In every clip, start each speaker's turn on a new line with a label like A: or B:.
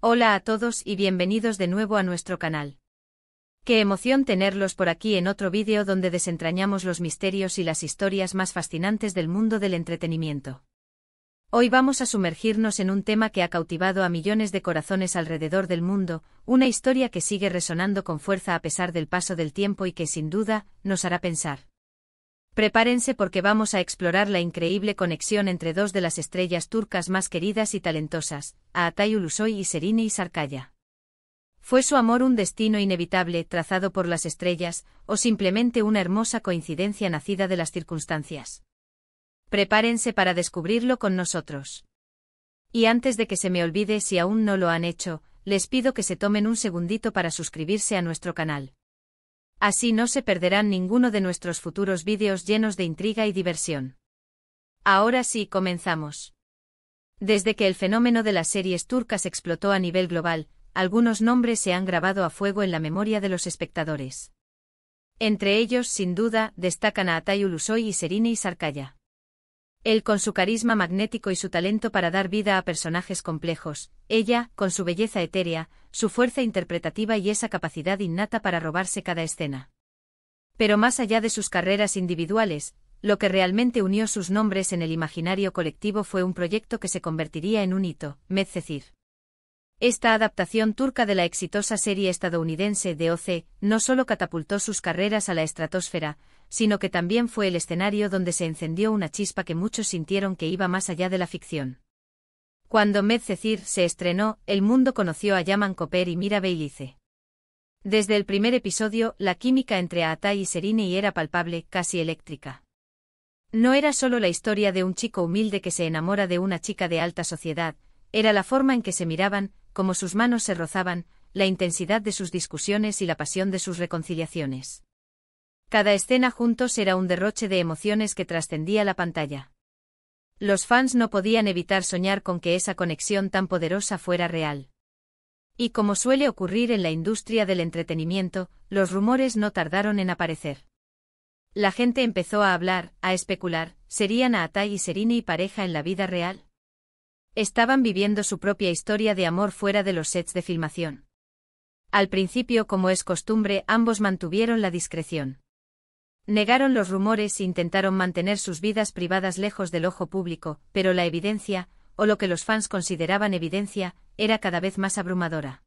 A: Hola a todos y bienvenidos de nuevo a nuestro canal. Qué emoción tenerlos por aquí en otro vídeo donde desentrañamos los misterios y las historias más fascinantes del mundo del entretenimiento. Hoy vamos a sumergirnos en un tema que ha cautivado a millones de corazones alrededor del mundo, una historia que sigue resonando con fuerza a pesar del paso del tiempo y que sin duda nos hará pensar. Prepárense porque vamos a explorar la increíble conexión entre dos de las estrellas turcas más queridas y talentosas, Atay Ulusoy y Serine Sarıkaya. ¿Fue su amor un destino inevitable trazado por las estrellas, o simplemente una hermosa coincidencia nacida de las circunstancias? Prepárense para descubrirlo con nosotros. Y antes de que se me olvide, si aún no lo han hecho, les pido que se tomen un segundito para suscribirse a nuestro canal. Así no se perderán ninguno de nuestros futuros vídeos llenos de intriga y diversión. Ahora sí, comenzamos. Desde que el fenómeno de las series turcas explotó a nivel global, algunos nombres se han grabado a fuego en la memoria de los espectadores. Entre ellos, sin duda, destacan a Atay Ulusoy y Serine Sarıkaya. Él con su carisma magnético y su talento para dar vida a personajes complejos, ella, con su belleza etérea, su fuerza interpretativa y esa capacidad innata para robarse cada escena. Pero más allá de sus carreras individuales, lo que realmente unió sus nombres en el imaginario colectivo fue un proyecto que se convertiría en un hito, Medcezir. Esta adaptación turca de la exitosa serie estadounidense de OC no solo catapultó sus carreras a la estratosfera, sino que también fue el escenario donde se encendió una chispa que muchos sintieron que iba más allá de la ficción. Cuando Medcezir se estrenó, el mundo conoció a Yaman Koper y Mira Beylice. Desde el primer episodio, la química entre Atay y Serine era palpable, casi eléctrica. No era solo la historia de un chico humilde que se enamora de una chica de alta sociedad, era la forma en que se miraban, cómo sus manos se rozaban, la intensidad de sus discusiones y la pasión de sus reconciliaciones. Cada escena juntos era un derroche de emociones que trascendía la pantalla. Los fans no podían evitar soñar con que esa conexión tan poderosa fuera real. Y como suele ocurrir en la industria del entretenimiento, los rumores no tardaron en aparecer. La gente empezó a hablar, a especular, ¿serían Atay y Serine y pareja en la vida real? Estaban viviendo su propia historia de amor fuera de los sets de filmación. Al principio, como es costumbre, ambos mantuvieron la discreción. Negaron los rumores e intentaron mantener sus vidas privadas lejos del ojo público, pero la evidencia, o lo que los fans consideraban evidencia, era cada vez más abrumadora.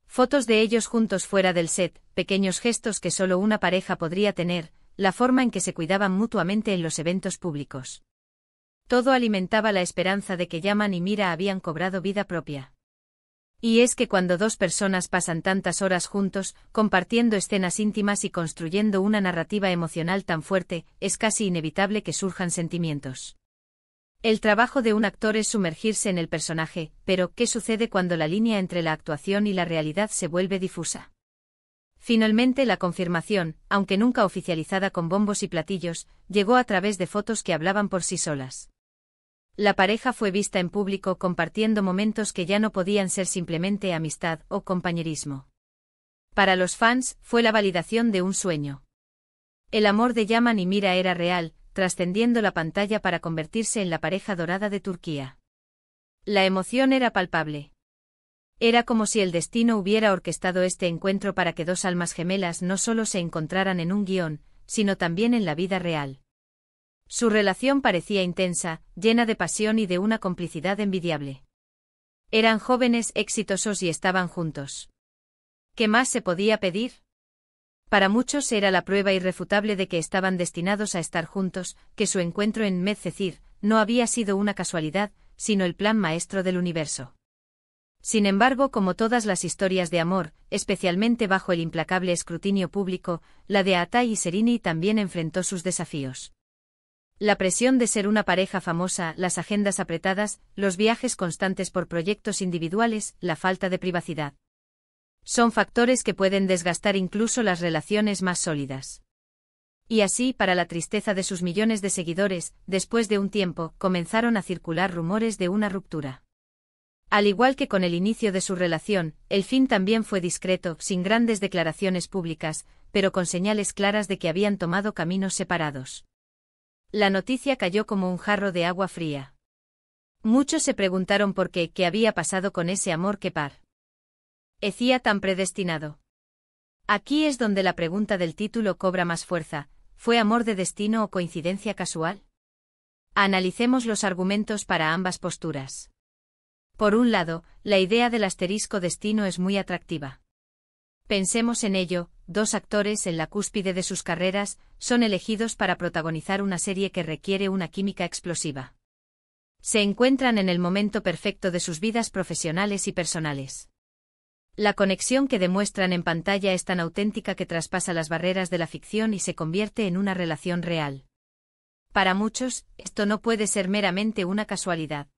A: Fotos de ellos juntos fuera del set, pequeños gestos que solo una pareja podría tener, la forma en que se cuidaban mutuamente en los eventos públicos. Todo alimentaba la esperanza de que Yaman y Mira habían cobrado vida propia. Y es que cuando dos personas pasan tantas horas juntos, compartiendo escenas íntimas y construyendo una narrativa emocional tan fuerte, es casi inevitable que surjan sentimientos. El trabajo de un actor es sumergirse en el personaje, pero ¿qué sucede cuando la línea entre la actuación y la realidad se vuelve difusa? Finalmente la confirmación, aunque nunca oficializada con bombos y platillos, llegó a través de fotos que hablaban por sí solas. La pareja fue vista en público compartiendo momentos que ya no podían ser simplemente amistad o compañerismo. Para los fans, fue la validación de un sueño. El amor de Yaman y Mira era real, trascendiendo la pantalla para convertirse en la pareja dorada de Turquía. La emoción era palpable. Era como si el destino hubiera orquestado este encuentro para que dos almas gemelas no solo se encontraran en un guión, sino también en la vida real. Su relación parecía intensa, llena de pasión y de una complicidad envidiable. Eran jóvenes, exitosos y estaban juntos. ¿Qué más se podía pedir? Para muchos era la prueba irrefutable de que estaban destinados a estar juntos, que su encuentro en Medcezir no había sido una casualidad, sino el plan maestro del universo. Sin embargo, como todas las historias de amor, especialmente bajo el implacable escrutinio público, la de Atay y Serine también enfrentó sus desafíos. La presión de ser una pareja famosa, las agendas apretadas, los viajes constantes por proyectos individuales, la falta de privacidad. Son factores que pueden desgastar incluso las relaciones más sólidas. Y así, para la tristeza de sus millones de seguidores, después de un tiempo, comenzaron a circular rumores de una ruptura. Al igual que con el inicio de su relación, el fin también fue discreto, sin grandes declaraciones públicas, pero con señales claras de que habían tomado caminos separados. La noticia cayó como un jarro de agua fría. Muchos se preguntaron por qué había pasado con ese amor que parecía tan predestinado. Aquí es donde la pregunta del título cobra más fuerza: ¿fue amor de destino o coincidencia casual? Analicemos los argumentos para ambas posturas. Por un lado, la idea del asterisco destino es muy atractiva. Pensemos en ello: dos actores en la cúspide de sus carreras son elegidos para protagonizar una serie que requiere una química explosiva. Se encuentran en el momento perfecto de sus vidas profesionales y personales. La conexión que demuestran en pantalla es tan auténtica que traspasa las barreras de la ficción y se convierte en una relación real. Para muchos, esto no puede ser meramente una casualidad.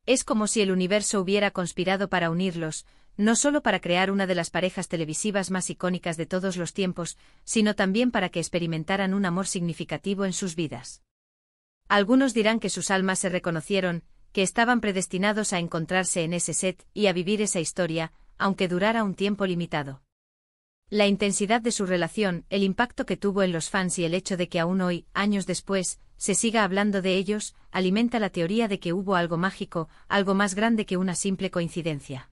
A: Es como si el universo hubiera conspirado para unirlos, no solo para crear una de las parejas televisivas más icónicas de todos los tiempos, sino también para que experimentaran un amor significativo en sus vidas. Algunos dirán que sus almas se reconocieron, que estaban predestinados a encontrarse en ese set y a vivir esa historia, aunque durara un tiempo limitado. La intensidad de su relación, el impacto que tuvo en los fans y el hecho de que aún hoy, años después, se siga hablando de ellos, alimenta la teoría de que hubo algo mágico, algo más grande que una simple coincidencia.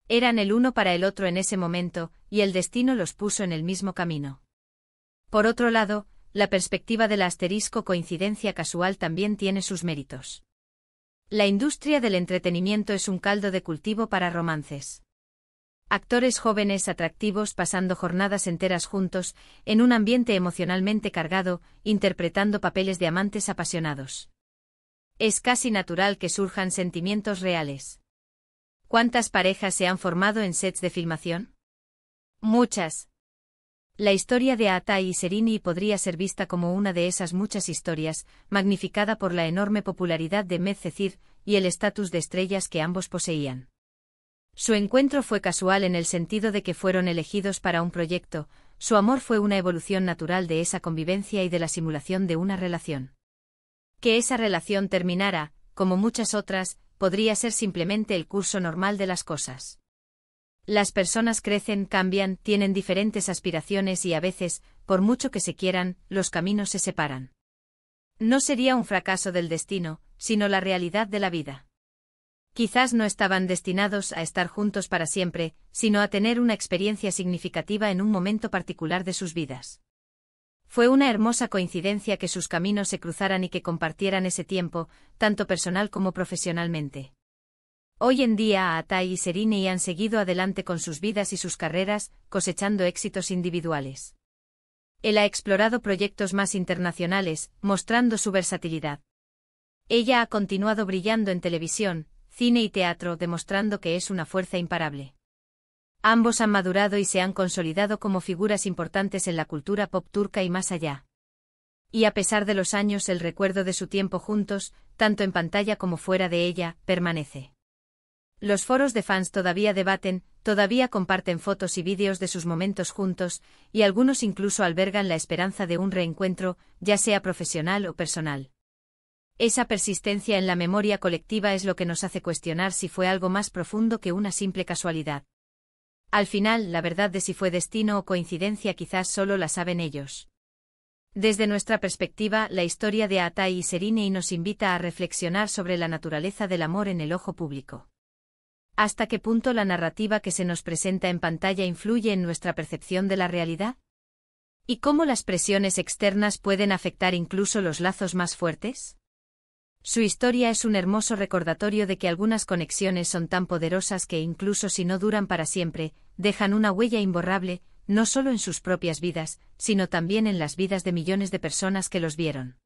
A: Eran el uno para el otro en ese momento, y el destino los puso en el mismo camino. Por otro lado, la perspectiva de la asterisco coincidencia casual también tiene sus méritos. La industria del entretenimiento es un caldo de cultivo para romances. Actores jóvenes atractivos pasando jornadas enteras juntos, en un ambiente emocionalmente cargado, interpretando papeles de amantes apasionados. Es casi natural que surjan sentimientos reales. ¿Cuántas parejas se han formado en sets de filmación? Muchas. La historia de Aatai y Serini podría ser vista como una de esas muchas historias, magnificada por la enorme popularidad de Medcezir y el estatus de estrellas que ambos poseían. Su encuentro fue casual en el sentido de que fueron elegidos para un proyecto, su amor fue una evolución natural de esa convivencia y de la simulación de una relación. Que esa relación terminara, como muchas otras, podría ser simplemente el curso normal de las cosas. Las personas crecen, cambian, tienen diferentes aspiraciones y a veces, por mucho que se quieran, los caminos se separan. No sería un fracaso del destino, sino la realidad de la vida. Quizás no estaban destinados a estar juntos para siempre, sino a tener una experiencia significativa en un momento particular de sus vidas. Fue una hermosa coincidencia que sus caminos se cruzaran y que compartieran ese tiempo, tanto personal como profesionalmente. Hoy en día Aatai y Serini han seguido adelante con sus vidas y sus carreras, cosechando éxitos individuales. Él ha explorado proyectos más internacionales, mostrando su versatilidad. Ella ha continuado brillando en televisión, cine y teatro, demostrando que es una fuerza imparable. Ambos han madurado y se han consolidado como figuras importantes en la cultura pop turca y más allá. Y a pesar de los años, el recuerdo de su tiempo juntos, tanto en pantalla como fuera de ella, permanece. Los foros de fans todavía debaten, todavía comparten fotos y vídeos de sus momentos juntos, y algunos incluso albergan la esperanza de un reencuentro, ya sea profesional o personal. Esa persistencia en la memoria colectiva es lo que nos hace cuestionar si fue algo más profundo que una simple casualidad. Al final, la verdad de si fue destino o coincidencia quizás solo la saben ellos. Desde nuestra perspectiva, la historia de Aatai y Serini nos invita a reflexionar sobre la naturaleza del amor en el ojo público. ¿Hasta qué punto la narrativa que se nos presenta en pantalla influye en nuestra percepción de la realidad? ¿Y cómo las presiones externas pueden afectar incluso los lazos más fuertes? Su historia es un hermoso recordatorio de que algunas conexiones son tan poderosas que incluso si no duran para siempre, dejan una huella imborrable, no solo en sus propias vidas, sino también en las vidas de millones de personas que los vieron.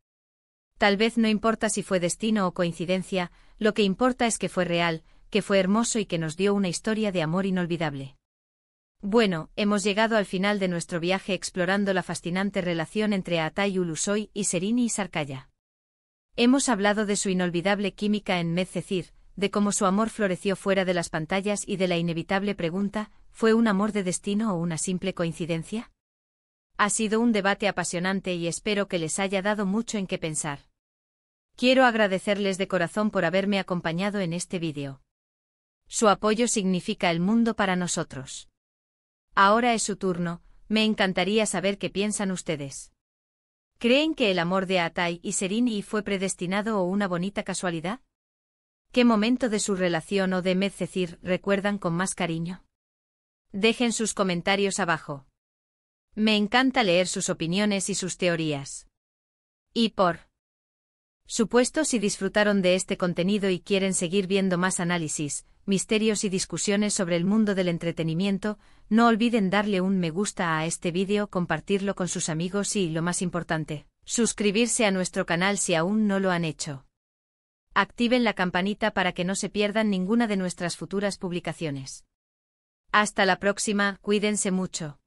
A: Tal vez no importa si fue destino o coincidencia, lo que importa es que fue real, que fue hermoso y que nos dio una historia de amor inolvidable. Bueno, hemos llegado al final de nuestro viaje explorando la fascinante relación entre Aatai Ulusoy y Serini Sarkaya. Hemos hablado de su inolvidable química en Medcezir, de cómo su amor floreció fuera de las pantallas y de la inevitable pregunta, ¿fue un amor de destino o una simple coincidencia? Ha sido un debate apasionante y espero que les haya dado mucho en qué pensar. Quiero agradecerles de corazón por haberme acompañado en este vídeo. Su apoyo significa el mundo para nosotros. Ahora es su turno, me encantaría saber qué piensan ustedes. ¿Creen que el amor de Aatai y Serini fue predestinado o una bonita casualidad? ¿Qué momento de su relación o de Medcezir recuerdan con más cariño? Dejen sus comentarios abajo. Me encanta leer sus opiniones y sus teorías. Y por supuesto, si disfrutaron de este contenido y quieren seguir viendo más análisis, misterios y discusiones sobre el mundo del entretenimiento, no olviden darle un me gusta a este vídeo, compartirlo con sus amigos y, lo más importante, suscribirse a nuestro canal si aún no lo han hecho. Activen la campanita para que no se pierdan ninguna de nuestras futuras publicaciones. Hasta la próxima, cuídense mucho.